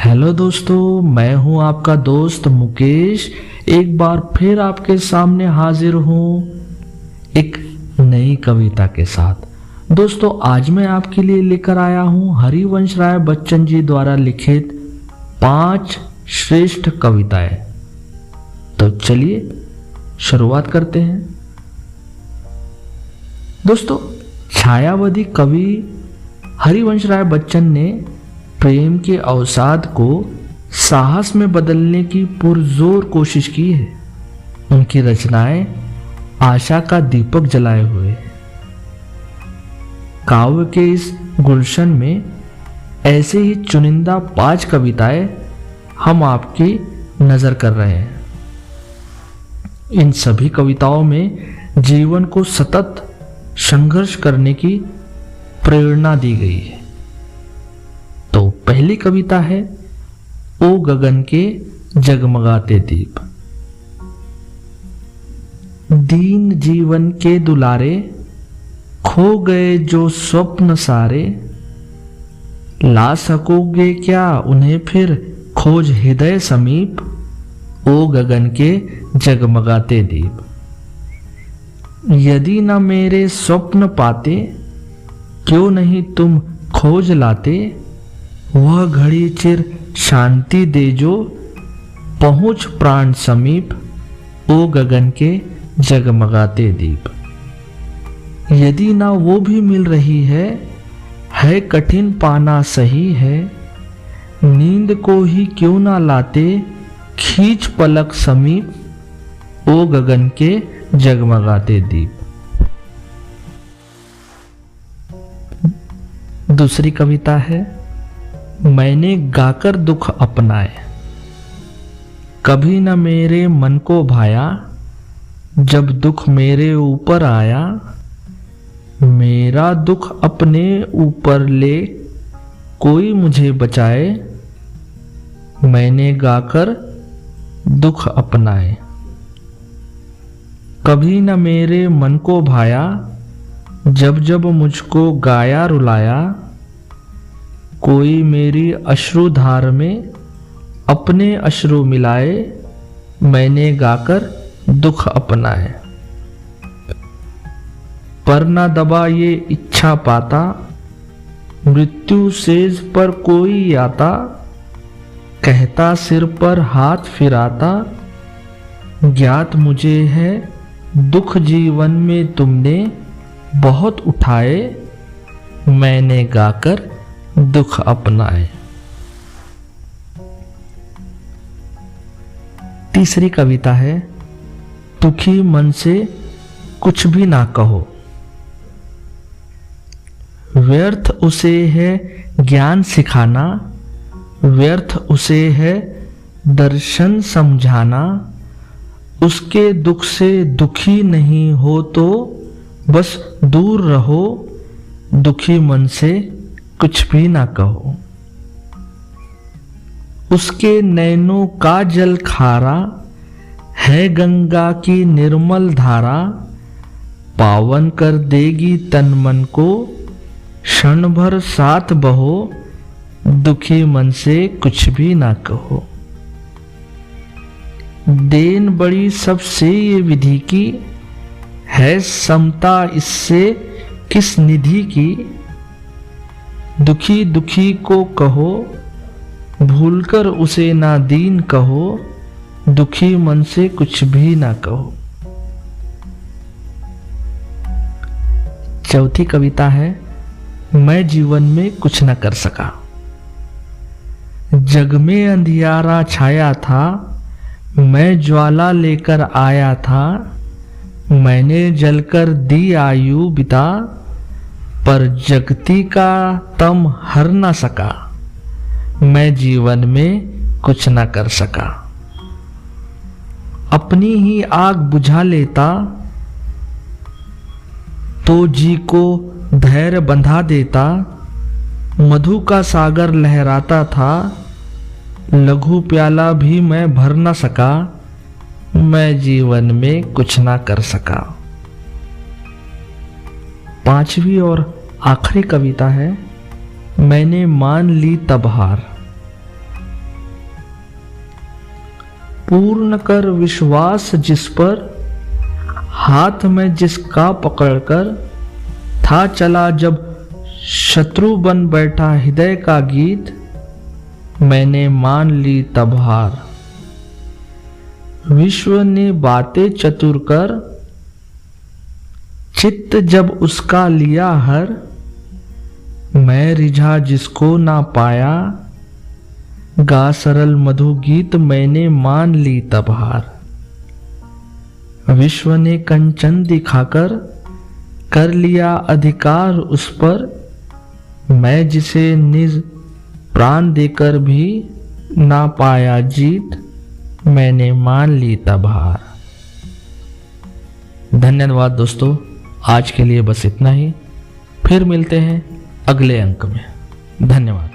Hello दोस्तों, मैं हूं आपका दोस्त मुकेश। एक बार फिर आपके सामने हाजिर हूं एक नई कविता के साथ। दोस्तों, आज मैं आपके लिए लेकर आया हूं हरिवंश राय बच्चन जी द्वारा लिखित 5 श्रेष्ठ कविताएं। तो चलिए शुरुआत करते हैं। दोस्तों, छायावादी कवि हरिवंश राय बच्चन ने प्रेम के अवसाद को साहस में बदलने की पुरजोर कोशिश की है। उनकी रचनाएं आशा का दीपक जलाए हुए हैं। काव्य के इस गुलशन में ऐसे ही चुनिंदा 5 कविताएं हम आपकी नजर कर रहे हैं। इन सभी कविताओं में जीवन को सतत संघर्ष करने की प्रेरणा दी गई है। तो पहली कविता है ओ गगन के जगमगाते दीप। दीन जीवन के दुलारे, खो गए जो स्वप्न सारे, ला सकोगे क्या उन्हें फिर खोज हृदय समीप। ओ गगन के जगमगाते दीप। यदि न मेरे स्वप्न पाते, क्यों नहीं तुम खोज लाते। वह घड़ी चिर शांति दे जो पहुंच प्राण समीप। ओ गगन के जगमगाते दीप। यदि ना वो भी मिल रही है कठिन पाना सही है। नींद को ही क्यों ना लाते, खींच पलक समीप। ओ गगन के जगमगाते दीप। दूसरी कविता है मैंने गाकर दुख अपनाए। कभी न मेरे मन को भाया, जब दुख मेरे ऊपर आया। मेरा दुख अपने ऊपर ले, कोई मुझे बचाए। मैंने गाकर दुख अपनाए। कभी न मेरे मन को भाया, जब जब मुझको गाया रुलाया। कोई मेरी अश्रुधार में अपने अश्रु मिलाए। मैंने गाकर दुख अपनाए। पर न दबा ये इच्छा पाता, मृत्यु सेज पर कोई आता। कहता सिर पर हाथ फिराता, ज्ञात मुझे है दुख जीवन में तुमने बहुत उठाए। मैंने गाकर दुख अपनाए। तीसरी कविता है दुखी मन से कुछ भी ना कहो। व्यर्थ उसे है ज्ञान सिखाना, व्यर्थ उसे है दर्शन समझाना। उसके दुख से दुखी नहीं हो तो बस दूर रहो। दुखी मन से कुछ भी ना कहो। उसके नैनों का जल खारा, है गंगा की निर्मल धारा। पावन कर देगी तन मन को, क्षण भर साथ बहो। दुखी मन से कुछ भी ना कहो। देन बड़ी सबसे ये विधि की, है समता इससे किस निधि की। दुखी दुखी को कहो, भूलकर उसे ना दीन कहो। दुखी मन से कुछ भी ना कहो। चौथी कविता है मैं जीवन में कुछ न कर सका। जग में अंधियारा छाया था, मैं ज्वाला लेकर आया था। मैंने जलकर दी आयु बिता, पर जगती का तम हर न सका। मैं जीवन में कुछ न कर सका। अपनी ही आग बुझा लेता, तो जी को धैर्य बंधा देता। मधु का सागर लहराता था, लघु प्याला भी मैं भर न सका। मैं जीवन में कुछ ना कर सका। पांचवी और आखिरी कविता है मैंने मान ली तब हार। पूर्ण कर विश्वास जिस पर, हाथ में जिसका पकड़कर था चला जब शत्रु बन बैठा हृदय का गीत, मैंने मान ली तब हार। विश्व ने बातें चतुर कर, चित्त जब उसका लिया हर, मैं रिझा जिसको ना पाया, गा सरल मधु गीत मैंने मान ली तब हार। विश्व ने कंचन दिखाकर कर लिया अधिकार उस पर, मैं जिसे निज प्राण देकर भी ना पाया जीत, मैंने मान ली तब हार। धन्यवाद दोस्तों, आज के लिए बस इतना ही। फिर मिलते हैं अगले अंक में। धन्यवाद।